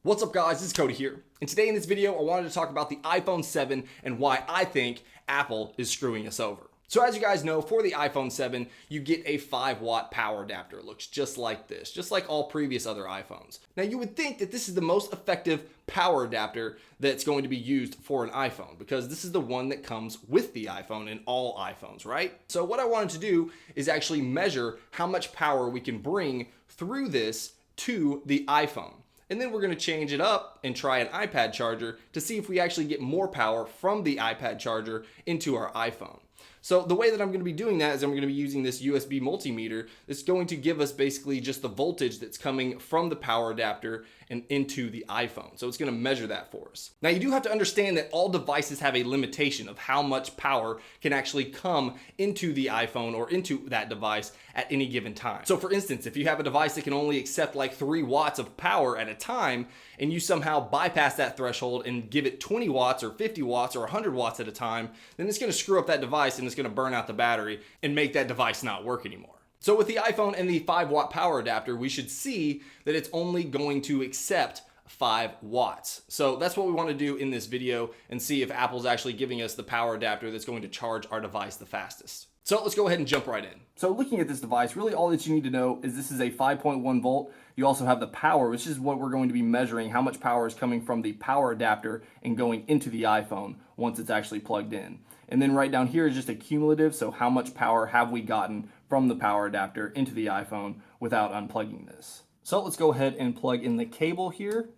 What's up guys, it's Cody here. And today in this video, I wanted to talk about the iPhone 7 and why I think Apple is screwing us over. So as you guys know, for the iPhone 7, you get a 5-watt power adapter. It looks just like this, just like all previous other iPhones. Now you would think that this is the most effective power adapter that's going to be used for an iPhone because this is the one that comes with the iPhone in all iPhones, right? So what I wanted to do is actually measure how much power we can bring through this to the iPhone. And then we're going to change it up and try an iPad charger to see if we actually get more power from the iPad charger into our iPhone. So the way that I'm going to be doing that is I'm going to be using this USB multimeter that's going to give us basically just the voltage that's coming from the power adapter and into the iPhone. So it's going to measure that for us. Now you do have to understand that all devices have a limitation of how much power can actually come into the iPhone or into that device at any given time. So for instance, if you have a device that can only accept like 3 watts of power at a time and you somehow bypass that threshold and give it 20 watts or 50 watts or 100 watts at a time, then it's going to screw up that device and it's going to burn out the battery and make that device not work anymore. So with the iPhone and the 5-watt power adapter, we should see that it's only going to accept 5 watts. So that's what we want to do in this video and see if Apple's actually giving us the power adapter that's going to charge our device the fastest. So let's go ahead and jump right in. So looking at this device, really all that you need to know is this is a 5.1 volt. You also have the power, which is what we're going to be measuring, how much power is coming from the power adapter and going into the iPhone once it's actually plugged in. And then right down here is just a cumulative, so how much power have we gotten from the power adapter into the iPhone without unplugging this. So let's go ahead and plug in the cable here.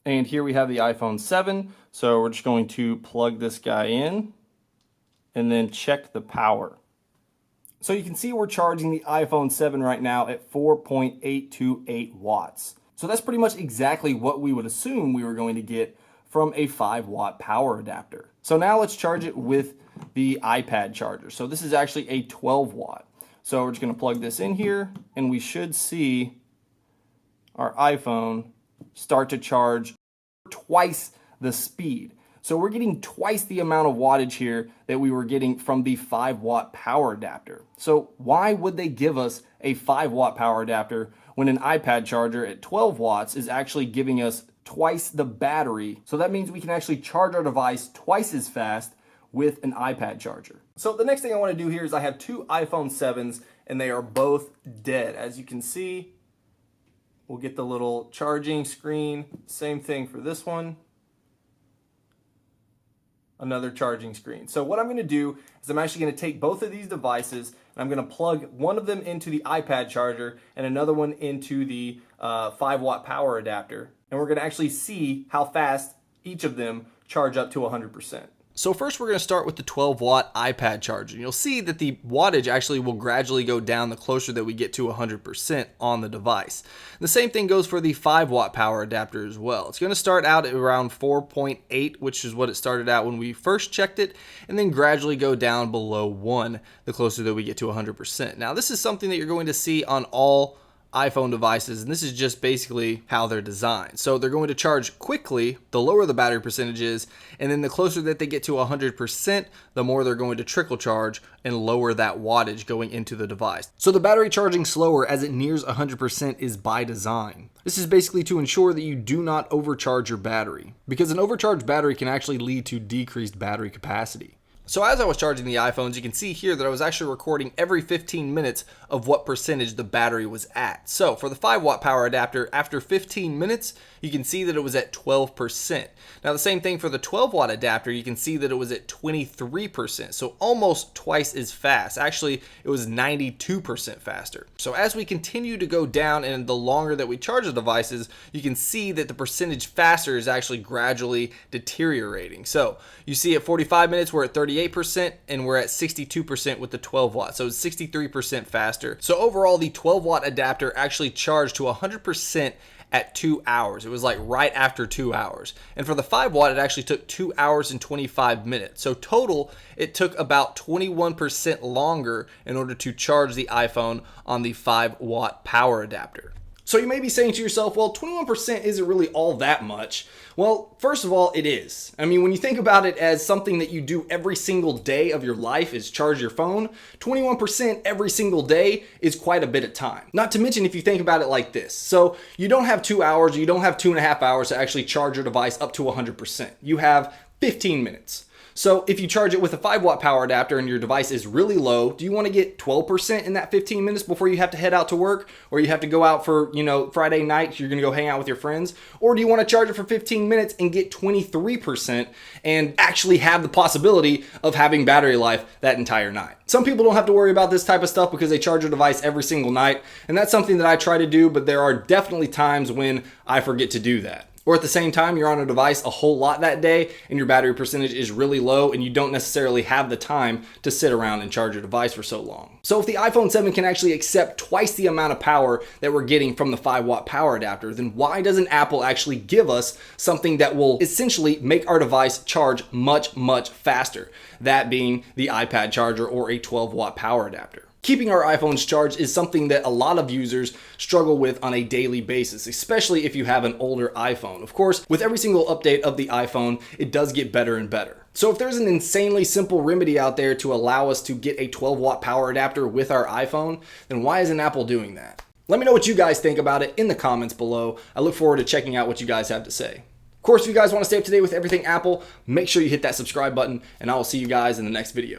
And here we have the iPhone 7. So we're just going to plug this guy in and then check the power. So you can see we're charging the iPhone 7 right now at 4.828 watts. So that's pretty much exactly what we would assume we were going to get from a 5-watt power adapter. So now let's charge it with the iPad charger. So this is actually a 12-watt. So we're just going to plug this in here and we should see our iPhone start to charge twice the speed. So we're getting twice the amount of wattage here that we were getting from the 5-watt power adapter. So why would they give us a 5-watt power adapter when an iPad charger at 12 watts is actually giving us twice the battery? So that means we can actually charge our device twice as fast with an iPad charger. So the next thing I want to do here is I have 2 iPhone 7s and they are both dead. As you can see, we'll get the little charging screen. Same thing for this one. Another charging screen. So what I'm going to do is I'm actually going to take both of these devices and I'm going to plug one of them into the iPad charger and another one into the 5-watt power adapter. And we're going to actually see how fast each of them charge up to 100%. So first we're going to start with the 12-watt iPad charger. You'll see that the wattage actually will gradually go down the closer that we get to 100% on the device. The same thing goes for the 5-watt power adapter as well. It's going to start out at around 4.8, which is what it started out when we first checked it, and then gradually go down below 1 the closer that we get to 100%. Now this is something that you're going to see on all iPhone devices, and this is just basically how they're designed. So they're going to charge quickly the lower the battery percentage is, and then the closer that they get to 100%, the more they're going to trickle charge and lower that wattage going into the device. So the battery charging slower as it nears 100% is by design. This is basically to ensure that you do not overcharge your battery, because an overcharged battery can actually lead to decreased battery capacity. So as I was charging the iPhones, you can see here that I was actually recording every 15 minutes of what percentage the battery was at. So for the 5-watt power adapter, after 15 minutes, you can see that it was at 12%. Now the same thing for the 12-watt adapter, you can see that it was at 23%. So almost twice as fast. Actually, it was 92% faster. So as we continue to go down and the longer that we charge the devices, you can see that the percentage faster is actually gradually deteriorating. So you see at 45 minutes, we're at 38% and we're at 62% with the 12 watt. So it's 63% faster. So overall, the 12-watt adapter actually charged to 100% at 2 hours. It was like right after 2 hours. And for the 5-watt, it actually took 2 hours and 25 minutes. So total, it took about 21% longer in order to charge the iPhone on the 5-watt power adapter. So you may be saying to yourself, well, 21% isn't really all that much. Well, first of all, it is. I mean, when you think about it as something that you do every single day of your life is charge your phone, 21% every single day is quite a bit of time. Not to mention if you think about it like this. So you don't have 2 hours, you don't have 2.5 hours to actually charge your device up to 100%. You have 15 minutes. So if you charge it with a 5-watt power adapter and your device is really low, do you want to get 12% in that 15 minutes before you have to head out to work, or you have to go out for, Friday night, you're going to go hang out with your friends? Or do you want to charge it for 15 minutes and get 23% and actually have the possibility of having battery life that entire night? Some people don't have to worry about this type of stuff because they charge their device every single night, and that's something that I try to do, but there are definitely times when I forget to do that. Or at the same time, you're on a device a whole lot that day and your battery percentage is really low and you don't necessarily have the time to sit around and charge your device for so long. So if the iPhone 7 can actually accept twice the amount of power that we're getting from the 5-watt power adapter, then why doesn't Apple actually give us something that will essentially make our device charge much, much faster? That being the iPad charger or a 12-watt power adapter. Keeping our iPhones charged is something that a lot of users struggle with on a daily basis, especially if you have an older iPhone. Of course, with every single update of the iPhone, it does get better and better. So if there's an insanely simple remedy out there to allow us to get a 12-watt power adapter with our iPhone, then why isn't Apple doing that? Let me know what you guys think about it in the comments below. I look forward to checking out what you guys have to say. Of course, if you guys want to stay up to date with everything Apple, make sure you hit that subscribe button, and I will see you guys in the next video.